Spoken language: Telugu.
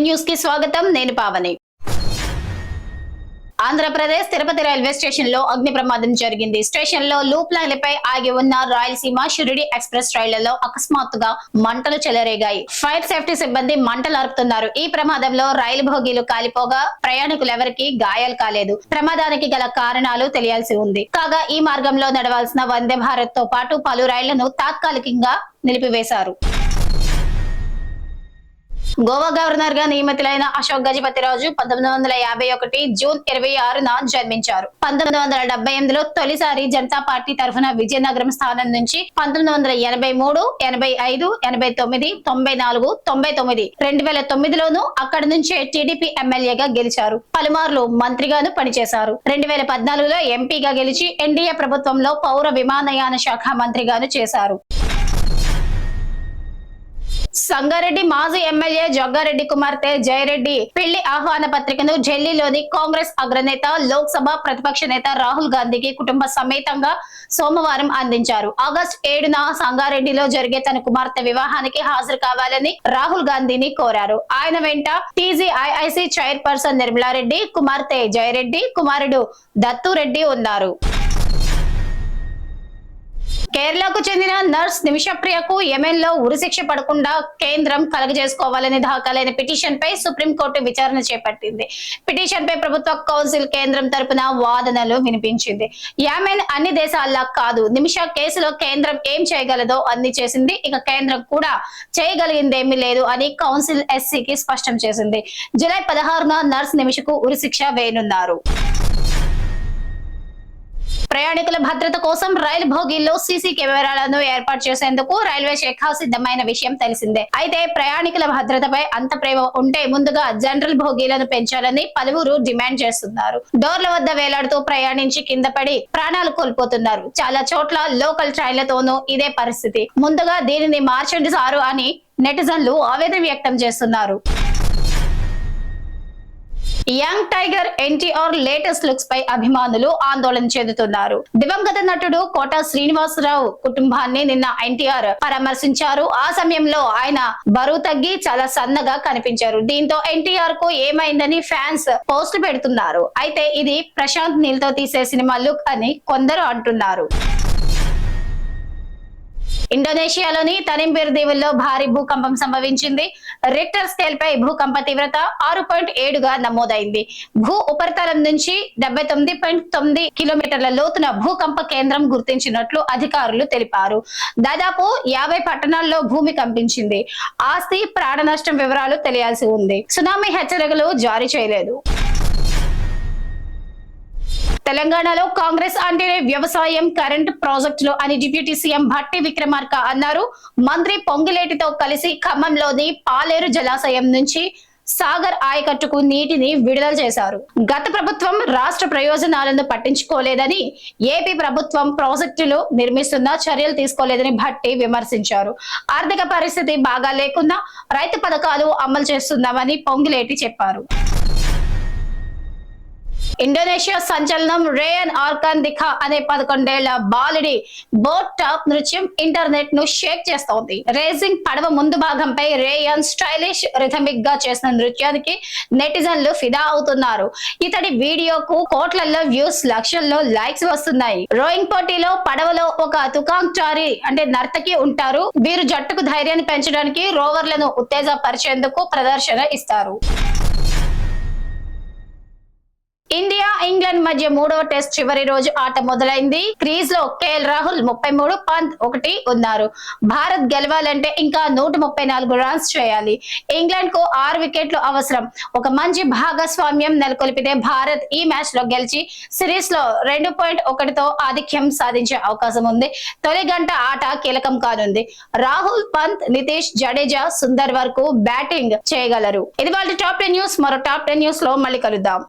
న్యూస్ కి స్వాగతం. నేను పావని. ఆంధ్రప్రదేశ్ తిరుపతి రైల్వే స్టేషన్ లో అగ్ని ప్రమాదం జరిగింది. స్టేషన్ లో లూప్ లైన్లపై ఆగి ఉన్న రాయలసీమ షిరిడి ఎక్స్ప్రెస్ రైళ్లలో అకస్మాత్తుగా మంటలు చెలరేగాయి. ఫైర్ సేఫ్టీ సిబ్బంది మంటలు ఆర్పుతున్నారు. ఈ ప్రమాదంలో రైలు భోగీలు కాలిపోగా ప్రయాణికులెవరికీ గాయాలు కాలేదు. ప్రమాదానికి గల కారణాలు తెలియాల్సి ఉంది. కాగా ఈ మార్గంలో నడవాల్సిన వందే భారత్ తో పాటు పలు రైళ్లను తాత్కాలికంగా నిలిపివేశారు. గోవా గవర్నర్ గా నియమితులైన అశోక్ గజపతిరాజు 1951 జూన్ 26న జన్మించారు. 1978లో తొలిసారి జనతా పార్టీ తరఫున విజయనగరం స్థానం నుంచి 1983, 85, 89, 94, 99, 2009లోనూ అక్కడి నుంచే టీడీపీ ఎమ్మెల్యేగా గెలిచారు. పలుమార్లు మంత్రిగాను పనిచేశారు. 2014లో ఎంపీగా గెలిచి ఎన్డీఏ ప్రభుత్వంలో పౌర విమానయాన శాఖ మంత్రిగాను చేశారు. సంగారెడ్డి మాజీ ఎమ్మెల్యే జగ్గారెడ్డి కుమార్తె జయరెడ్డి పెళ్లి ఆహ్వాన పత్రికను ఢిల్లీలోని కాంగ్రెస్ అగ్రనేత, లోక్సభ ప్రతిపక్ష నేత రాహుల్ గాంధీకి కుటుంబ సమేతంగా సోమవారం అందించారు. ఆగస్టు 7న సంగారెడ్డిలో జరిగే తన కుమార్తె వివాహానికి హాజరు కావాలని రాహుల్ గాంధీని కోరారు. ఆయన వెంట టీజీఐఐసీ చైర్పర్సన్ నిర్మలారెడ్డి, కుమార్తె జయరెడ్డి, కుమారుడు దత్తురెడ్డి ఉన్నారు. కేరళకు చెందిన నర్స్ నిమిషప్రియకు యెమెన్ లో ఉరిశిక్ష పడకుండా కేంద్రం కలుగజేసుకోవాలని దాఖలైన పిటిషన్ పై సుప్రీంకోర్టు విచారణ చేపట్టింది. పిటిషన్ పై ప్రభుత్వ కౌన్సిల్ కేంద్రం తరపున వాదనలు వినిపించింది. యెమెన్ అన్ని దేశాల్లా కాదు. నిమిష కేసులో కేంద్రం ఏం చేయగలదో అన్ని చేసింది. ఇక కేంద్రం కూడా చేయగలిగిందేమీ లేదు అని కౌన్సిల్ ఎస్సీకి స్పష్టం చేసింది. జూలై 16న నర్స్ నిమిషకు ఉరిశిక్ష వేయనున్నారు. ప్రయాణికుల భద్రత కోసం రైలు భోగిల్లో సీసీ కెమెరాలను ఏర్పాటు చేసేందుకు రైల్వే శాఖ సిద్ధమైన విషయం తెలిసిందే. అయితే ప్రయాణికుల భద్రతపై అంత ప్రేమ ఉంటే ముందుగా జనరల్ భోగీలను పెంచాలని పలువురు డిమాండ్ చేస్తున్నారు. డోర్ల వద్ద వేలాడుతూ ప్రయాణించి కింద పడి ప్రాణాలు కోల్పోతున్నారు. చాలా చోట్ల లోకల్ ట్రైన్లతోనూ ఇదే పరిస్థితి. ముందుగా దీనిని మార్చండి సారు అని నెటిజన్లు ఆవేదన వ్యక్తం చేస్తున్నారు. Young tiger NTR latest looks పై అభిమానులు ఆందోళన చెందుతున్నారు. దివంగత నటుడు కోట శ్రీనివాసరావు కుటుంబాన్ని నిన్న ఎన్టీఆర్ పరామర్శించారు. ఆ సమయంలో ఆయన బరువు తగ్గి చాలా సన్నగా కనిపించారు. దీంతో ఎన్టీఆర్ కు ఏమైందని ఫ్యాన్స్ పోస్టులు పెడుతున్నారు. అయితే ఇది ప్రశాంత్ నీల్ తో తీసే సినిమా లుక్ అని కొందరు అంటున్నారు. ఇండోనేషియాలోని తనింబిర్ దీవుల్లో భారీ భూకంపం సంభవించింది. రిక్టర్ స్కేల్ పై భూకంప తీవ్రత 6.7గా నమోదైంది. భూ ఉపరితలం నుంచి 79.9 కిలోమీటర్ల లోతున భూకంప కేంద్రం గుర్తించినట్లు అధికారులు తెలిపారు. దాదాపు 50 పట్టణాల్లో భూమి కంపించింది. ఆస్తి, ప్రాణ నష్టం వివరాలు తెలియాల్సి ఉంది. సునామీ హెచ్చరికలు జారీ చేయలేదు. తెలంగాణలో కాంగ్రెస్ అంటేనే వ్యవసాయం, కరెంట్ ప్రాజెక్టులు అని డిప్యూటీ సీఎం భట్టి విక్రమార్క అన్నారు. మంత్రి పొంగిలేటితో కలిసి ఖమ్మంలోని పాలేరు జలాశయం నుంచి సాగర్ ఆయకట్టుకు నీటిని విడుదల చేశారు. గత ప్రభుత్వం రాష్ట్ర ప్రయోజనాలను పట్టించుకోలేదని, ఏపీ ప్రభుత్వం ప్రాజెక్టులు నిర్మిస్తున్నా చర్యలు తీసుకోలేదని భట్టి విమర్శించారు. ఆర్థిక పరిస్థితి బాగా లేకున్నా రైతు పథకాలు అమలు చేస్తున్నామని పొంగిలేటి చెప్పారు. ఇండోనేషియా సంచలనం రేయన్ ఆర్కాన్ దిఖా అనే 11 ఏళ్ల బాలుడి బోట్ టాప్ నృత్యం ఇంటర్నెట్ ను షేక్ చేస్తోంది. రేసింగ్ పడవ ముందు భాగంపై రేయన్ స్టైలిష్ రిథమిక్ గా చేసిన నృత్యానికి నెటిజన్లు ఫిదా అవుతున్నారు. ఇతడి వీడియోకు కోట్లలో వ్యూస్, లక్షల్లో లైక్స్ వస్తున్నాయి. రోయింగ్ పోటీలో పడవలో ఒక తుకాంగ్చారి అంటే నర్తకి ఉంటారు. వీరు జట్టుకు ధైర్యాన్ని పెంచడానికి రోవర్లను ఉత్తేజపరిచేందుకు ప్రదర్శన ఇస్తారు. ఇండియా ఇంగ్లాండ్ మధ్య 3వ టెస్ట్ చివరి రోజు ఆట మొదలైంది. క్రీజ్ లో కేఎల్ రాహుల్ 33, పంత్ 1 ఉన్నారు. భారత్ గెలవాలంటే ఇంకా 134 రన్స్ చేయాలి. ఇంగ్లాండ్ కు 6 వికెట్లు అవసరం. ఒక మంచి భాగస్వామ్యం నెలకొల్పితే భారత్ ఈ మ్యాచ్ లో గెలిచి సిరీస్ లో 2.1తో ఆధిక్యం సాధించే అవకాశం ఉంది. తొలి గంట ఆట కీలకం కానుంది. రాహుల్, పంత్, నితీష్, జడేజా, సుందర్ వరకు బ్యాటింగ్ చేయగలరు. ఇది వాళ్ళ టాప్ 10 న్యూస్. మరో టాప్ 10 న్యూస్ లో మళ్ళీ కలుద్దాం.